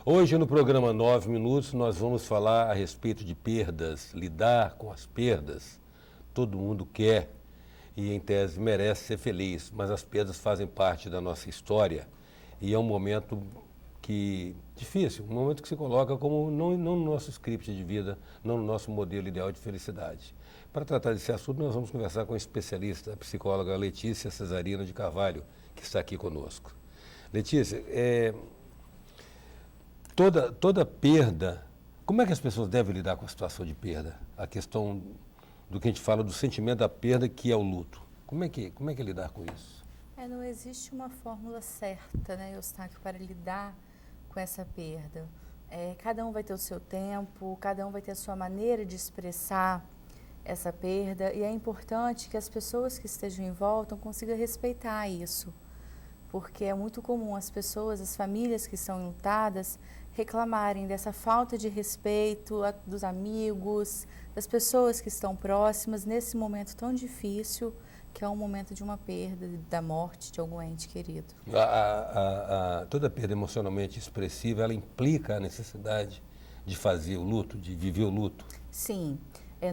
Hoje no programa 9 Minutos nós vamos falar a respeito de perdas, lidar com as perdas. Todo mundo quer e em tese merece ser feliz, mas as perdas fazem parte da nossa história e é um momento difícil, um momento que se coloca como não no nosso script de vida, não no nosso modelo ideal de felicidade. Para tratar desse assunto nós vamos conversar com a especialista, a psicóloga Letícia Cesarino de Carvalho, que está aqui conosco. Letícia, toda perda, como é que as pessoas devem lidar com a situação de perda? A questão do que a gente fala do sentimento da perda, que é o luto. Como é que é lidar com isso? Não existe uma fórmula certa, né, Eustáquio, para lidar com essa perda. Cada um vai ter o seu tempo, cada um vai ter a sua maneira de expressar essa perda, e é importante que as pessoas que estejam em volta consigam respeitar isso, porque é muito comum as pessoas, as famílias que são enlutadas, reclamarem dessa falta de respeito dos amigos, das pessoas que estão próximas nesse momento tão difícil, que é um momento de uma perda, da morte de algum ente querido. Toda perda emocionalmente expressiva, ela implica a necessidade de fazer o luto, de viver o luto? Sim.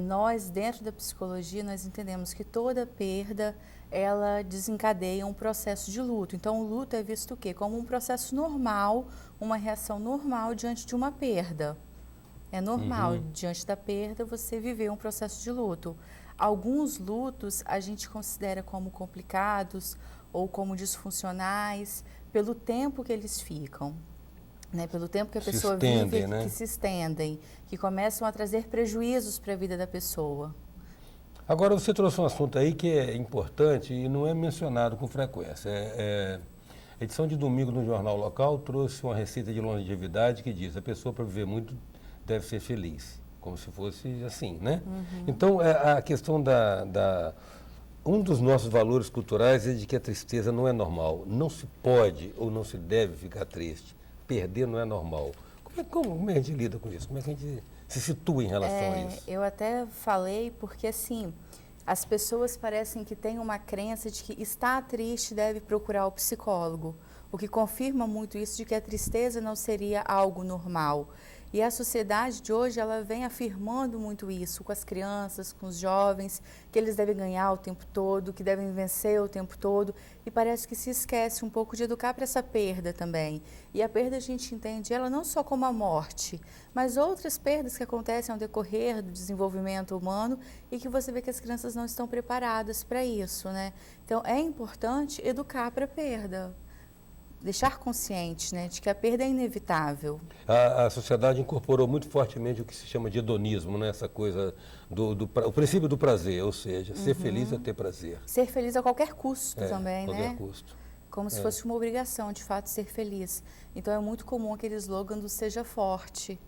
Nós, dentro da psicologia, nós entendemos que toda perda, ela desencadeia um processo de luto. Então, o luto é visto o quê? Como um processo normal, uma reação normal diante de uma perda. É normal, diante da perda, você viver um processo de luto. Alguns lutos a gente considera como complicados ou como disfuncionais pelo tempo que eles ficam. Né, pelo tempo que a pessoa vive, né? Que se estendem, que começam a trazer prejuízos para a vida da pessoa. Agora, você trouxe um assunto aí que é importante e não é mencionado com frequência. A edição de domingo no Jornal Local trouxe uma receita de longevidade que diz: a pessoa, para viver muito, deve ser feliz, como se fosse assim, né? Então, a questão um dos nossos valores culturais é de que a tristeza não é normal. Não se pode ou não se deve ficar triste. Perder não é normal. Como é que a gente lida com isso? Como é que a gente se situa em relação a isso? Eu até falei porque, assim, as pessoas parecem que têm uma crença de que estar triste deve procurar o psicólogo, o que confirma muito isso de que a tristeza não seria algo normal. E a sociedade de hoje, ela vem afirmando muito isso com as crianças, com os jovens, que eles devem ganhar o tempo todo, que devem vencer o tempo todo, e parece que se esquece um pouco de educar para essa perda também. E a perda a gente entende ela não só como a morte, mas outras perdas que acontecem ao decorrer do desenvolvimento humano e que você vê que as crianças não estão preparadas para isso, né? Então, é importante educar para a perda. Deixar consciente, né, de que a perda é inevitável. A sociedade incorporou muito fortemente o que se chama de hedonismo, né? Essa coisa o princípio do prazer, ou seja, ser feliz é ter prazer. Ser feliz a qualquer custo também, né? Qualquer custo. Como se fosse uma obrigação, de fato, ser feliz. Então, é muito comum aquele slogan do seja forte.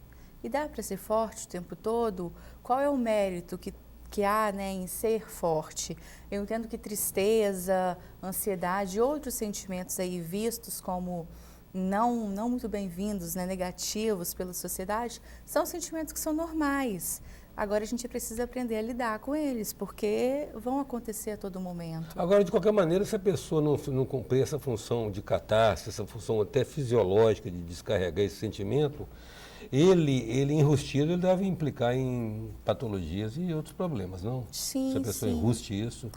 E dá para ser forte o tempo todo? Qual é o mérito que há, né, em ser forte? Eu entendo que tristeza, ansiedade e outros sentimentos aí vistos como não muito bem-vindos, né, negativos pela sociedade, são sentimentos que são normais. Agora a gente precisa aprender a lidar com eles, porque vão acontecer a todo momento. Agora, de qualquer maneira, se a pessoa não cumprir essa função de catarse, essa função até fisiológica de descarregar esse sentimento, ele enrustido, ele deve implicar em patologias e outros problemas, não? Sim, se a pessoa enruste isso.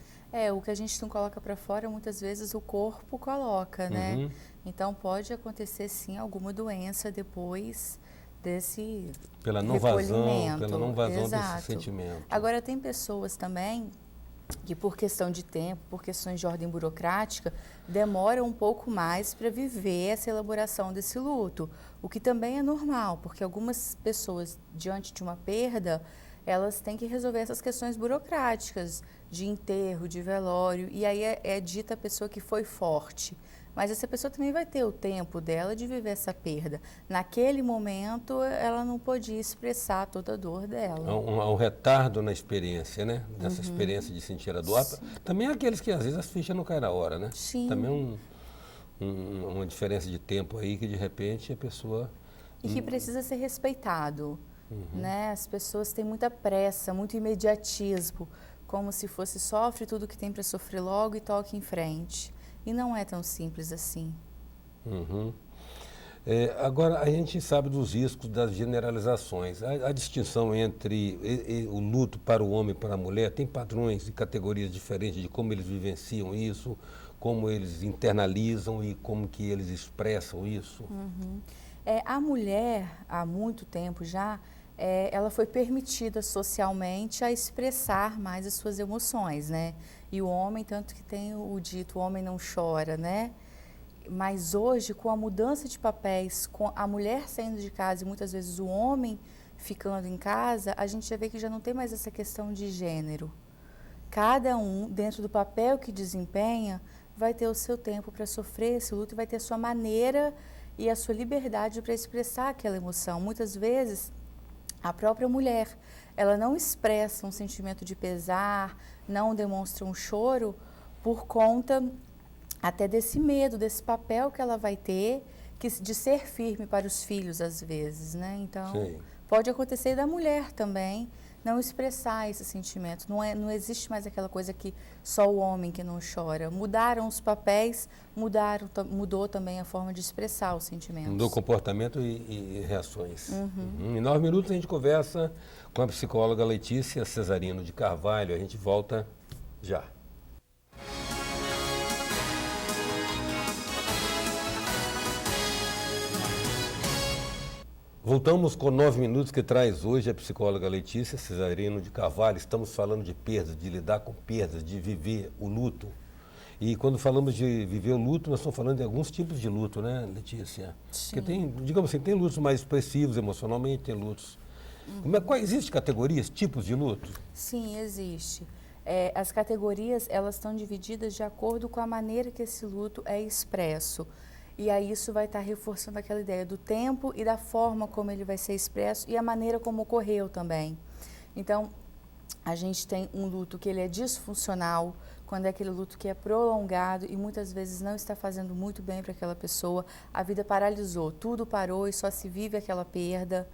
O que a gente não coloca para fora, muitas vezes o corpo coloca, né? Então, pode acontecer, sim, alguma doença depois desse pela não vazão Exato. Desse sentimento. Agora, tem pessoas também que, por questão de tempo, por questões de ordem burocrática, demoram um pouco mais para viver essa elaboração desse luto, o que também é normal, porque algumas pessoas, diante de uma perda, elas têm que resolver essas questões burocráticas de enterro, de velório, e aí é dita a pessoa que foi forte. Mas essa pessoa também vai ter o tempo dela de viver essa perda. Naquele momento, ela não podia expressar toda a dor dela. Há um retardo na experiência, né? Nessa experiência de sentir a dor. Sim. Também há aqueles que às vezes as fichas não caem na hora, né? Sim. Também uma diferença de tempo aí que de repente a pessoa... E que precisa ser respeitado, né? As pessoas têm muita pressa, muito imediatismo, como se fosse sofre tudo que tem para sofrer logo e toque em frente. E não é tão simples assim. Agora, a gente sabe dos riscos das generalizações. A distinção entre o luto para o homem e para a mulher tem padrões e categorias diferentes de como eles vivenciam isso, como eles internalizam e como que eles expressam isso. Uhum. A mulher, há muito tempo já, ela foi permitida socialmente a expressar mais as suas emoções, né? E o homem, tanto que tem o dito, o homem não chora, né? Mas hoje, com a mudança de papéis, com a mulher saindo de casa e muitas vezes o homem ficando em casa, a gente já vê que já não tem mais essa questão de gênero. Cada um, dentro do papel que desempenha, vai ter o seu tempo para sofrer esse luto e vai ter a sua maneira e a sua liberdade para expressar aquela emoção. Muitas vezes, a própria mulher, ela não expressa um sentimento de pesar, não demonstra um choro por conta até desse medo, desse papel que ela vai ter, de ser firme para os filhos às vezes, né? Então, Sim. pode acontecer da mulher também não expressar esse sentimento. Não existe mais aquela coisa que só o homem que não chora. Mudaram os papéis, mudou também a forma de expressar os sentimentos. Mudou comportamento e reações. Em 9 minutos a gente conversa com a psicóloga Letícia Cesarino de Carvalho. A gente volta já. Voltamos com 9 minutos que traz hoje a psicóloga Letícia Cesarino de Carvalho. Estamos falando de perdas, de lidar com perdas, de viver o luto. E quando falamos de viver o luto, nós estamos falando de alguns tipos de luto, né, Letícia? Sim. Porque tem, digamos assim, tem lutos mais expressivos emocionalmente, tem lutos... Existem categorias, tipos de luto? Sim, existe. As categorias, elas estão divididas de acordo com a maneira que esse luto é expresso. E aí isso vai estar reforçando aquela ideia do tempo e da forma como ele vai ser expresso e a maneira como ocorreu também. Então, a gente tem um luto que ele é disfuncional, quando é aquele luto que é prolongado e muitas vezes não está fazendo muito bem para aquela pessoa. A vida paralisou, tudo parou e só se vive aquela perda,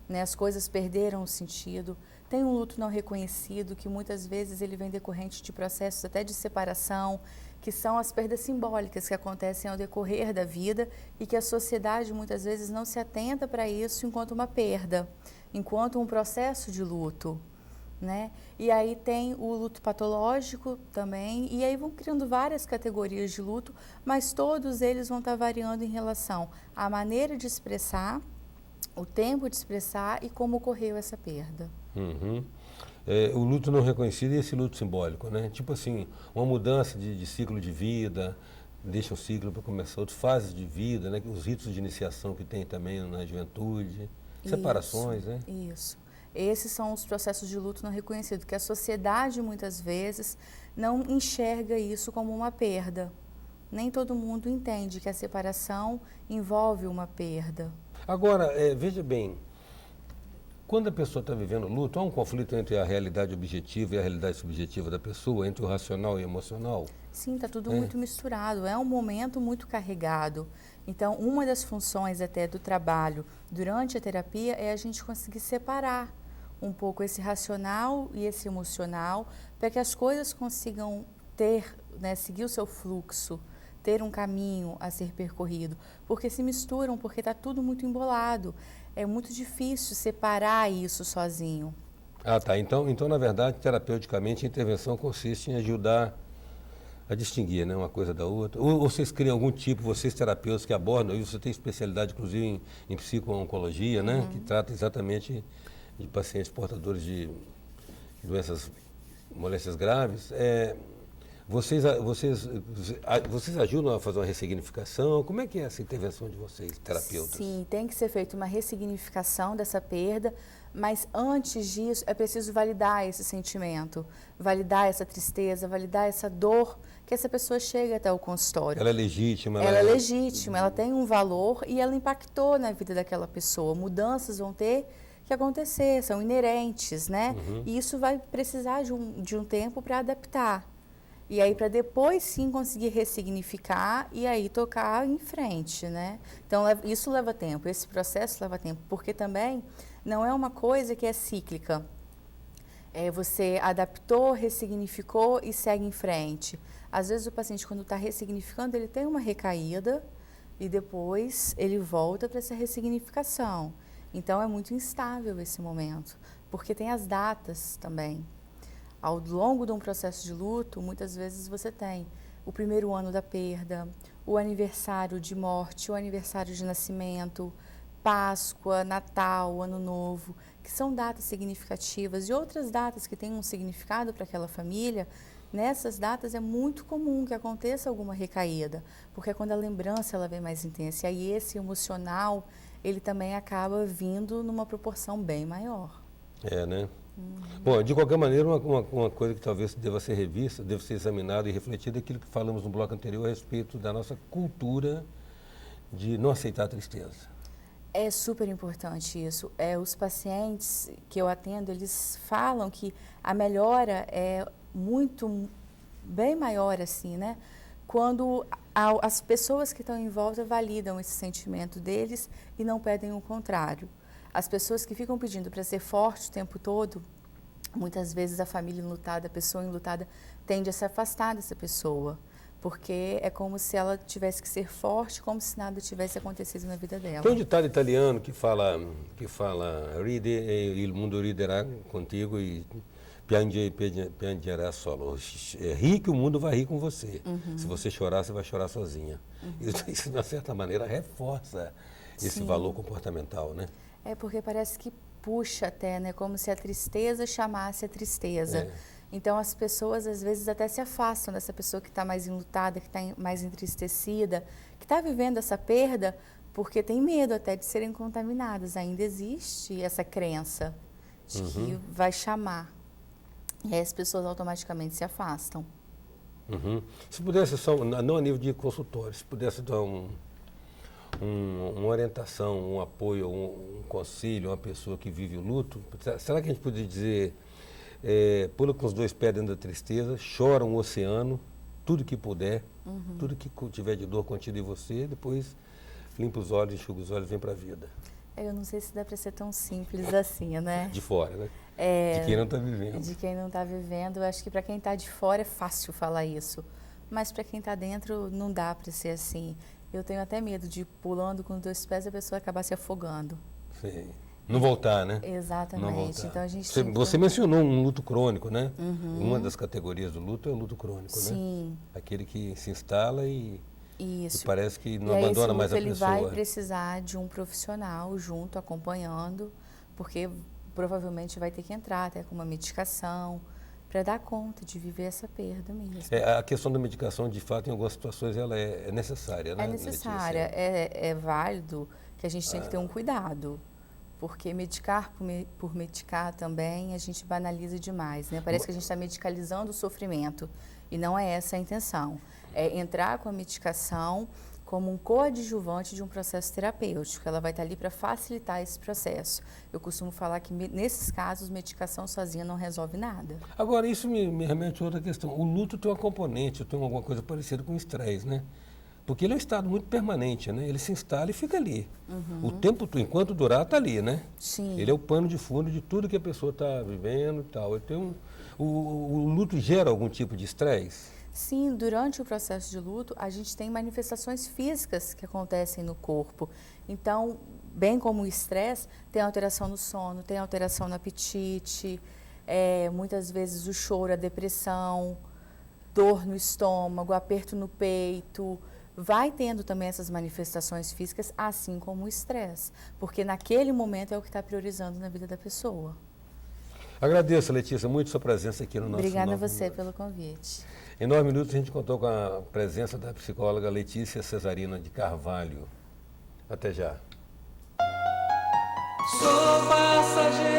né? As coisas perderam o sentido. Tem um luto não reconhecido, que muitas vezes ele vem decorrente de processos até de separação, que são as perdas simbólicas que acontecem ao decorrer da vida e que a sociedade muitas vezes não se atenta para isso enquanto uma perda, enquanto um processo de luto, né? E aí tem o luto patológico também, e aí vão criando várias categorias de luto, mas todos eles vão estar variando em relação à maneira de expressar, o tempo de expressar e como ocorreu essa perda. Uhum. O luto não reconhecido e esse luto simbólico, né? Tipo assim, uma mudança de ciclo de vida, deixa um ciclo para começar outras fases de vida, né? Os ritos de iniciação que tem também na juventude, separações, né? Isso. Esses são os processos de luto não reconhecido, que a sociedade muitas vezes não enxerga isso como uma perda. Nem todo mundo entende que a separação envolve uma perda. Agora, veja bem, quando a pessoa está vivendo luto, há um conflito entre a realidade objetiva e a realidade subjetiva da pessoa, entre o racional e o emocional? Sim, está tudo muito misturado, é um momento muito carregado. Então, uma das funções até do trabalho durante a terapia é a gente conseguir separar um pouco esse racional e esse emocional, para que as coisas consigam ter, né, seguir o seu fluxo, ter um caminho a ser percorrido, porque se misturam, porque está tudo muito embolado. É muito difícil separar isso sozinho. Ah, tá. Então, na verdade, terapeuticamente, a intervenção consiste em ajudar a distinguir, né, uma coisa da outra. Ou vocês criam algum tipo, vocês terapeutas que abordam isso, você tem especialidade, inclusive, em psico-oncologia, né, que trata exatamente de pacientes portadores de doenças, moléstias graves. Vocês ajudam a fazer uma ressignificação? Como é que é essa intervenção de vocês, terapeutas? Sim, tem que ser feita uma ressignificação dessa perda, mas antes disso é preciso validar esse sentimento, validar essa tristeza, validar essa dor que essa pessoa chega até o consultório. Ela é legítima? Ela é legítima, ela tem um valor e ela impactou na vida daquela pessoa. Mudanças vão ter que acontecer, são inerentes, né? E isso vai precisar de um tempo para adaptar. E aí, para depois sim conseguir ressignificar e aí tocar em frente, né? Então, isso leva tempo, esse processo leva tempo, porque também não é uma coisa que é cíclica. Você adaptou, ressignificou e segue em frente. Às vezes o paciente, quando está ressignificando, ele tem uma recaída, e depois ele volta para essa ressignificação. Então é muito instável esse momento, porque tem as datas também. Ao longo de um processo de luto, muitas vezes você tem o primeiro ano da perda, o aniversário de morte, o aniversário de nascimento, Páscoa, Natal, Ano Novo, que são datas significativas, e outras datas que têm um significado para aquela família. Nessas datas é muito comum que aconteça alguma recaída, porque é quando a lembrança ela vem mais intensa, e aí esse emocional, ele também acaba vindo numa proporção bem maior. É, né? Bom, de qualquer maneira, uma coisa que talvez deva ser revista, deva ser examinada e refletida é aquilo que falamos no bloco anterior a respeito da nossa cultura de não aceitar a tristeza. É super importante isso. Os pacientes que eu atendo, eles falam que a melhora é bem maior assim, né? Quando as pessoas que estão em volta validam esse sentimento deles e não pedem o contrário. As pessoas que ficam pedindo para ser forte o tempo todo, muitas vezes a família enlutada, a pessoa enlutada, tende a se afastar dessa pessoa, porque é como se ela tivesse que ser forte, como se nada tivesse acontecido na vida dela. Tem um ditado italiano que fala ride e il mundo riderá contigo e piangerà solo. Ri que o mundo vai rir com você. Se você chorar, você vai chorar sozinha. Isso, de uma certa maneira, reforça esse valor comportamental, né? É porque parece que puxa até, né? Como se a tristeza chamasse a tristeza. Então, as pessoas, às vezes, até se afastam dessa pessoa que está mais enlutada, que está mais entristecida, que está vivendo essa perda, porque tem medo até de serem contaminadas. Ainda existe essa crença de que vai chamar. E aí as pessoas automaticamente se afastam. Se pudesse, não a nível de consultório, se pudesse dar uma orientação, um apoio, um conselho a uma pessoa que vive o luto, será que a gente poderia dizer, pula com os dois pés dentro da tristeza, chora um oceano, tudo que puder, tudo que tiver de dor contido em você, depois limpa os olhos, enxuga os olhos e vem para a vida. Eu não sei se dá para ser tão simples assim, né? De fora, né? De quem não está vivendo. De quem não está vivendo. Eu acho que para quem está de fora é fácil falar isso, mas para quem está dentro não dá para ser assim. Eu tenho até medo de, pulando com os dois pés, a pessoa acabar se afogando. Sim. Não voltar, né? Exatamente. Não voltar. Então, a gente você mencionou um luto crônico, né? Uma das categorias do luto é o luto crônico, né? Sim. Aquele que se instala e Isso. parece que não e aí, abandona mais a ele pessoa. vai precisar de um profissional junto, acompanhando, porque provavelmente vai ter que entrar até com uma medicação para dar conta de viver essa perda mesmo. A questão da medicação, de fato, em algumas situações, ela é necessária, né? É necessária, é válido que a gente tem que ter um cuidado, porque medicar por medicar também a gente banaliza demais, né? Parece que a gente está medicalizando o sofrimento e não é essa a intenção. É entrar com a medicação como um coadjuvante de um processo terapêutico. Ela vai estar ali para facilitar esse processo. Eu costumo falar que, nesses casos, medicação sozinha não resolve nada. Agora, isso me remete a outra questão. O luto tem uma componente, tem alguma coisa parecida com o estresse, né? Porque ele é um estado muito permanente, né? Ele se instala e fica ali. O tempo, enquanto durar, está ali, né? Sim. Ele é o pano de fundo de tudo que a pessoa está vivendo e tal. O luto gera algum tipo de estresse? Sim, durante o processo de luto, a gente tem manifestações físicas que acontecem no corpo. Então, bem como o estresse, tem alteração no sono, tem alteração no apetite, muitas vezes o choro, a depressão, dor no estômago, aperto no peito. Vai tendo também essas manifestações físicas, assim como o estresse, porque naquele momento é o que está priorizando na vida da pessoa. Agradeço, Letícia, muito sua presença aqui no nosso Obrigada a você pelo convite. Em 9 minutos a gente contou com a presença da psicóloga Letícia Cesarina de Carvalho. Até já. Sou passageiro.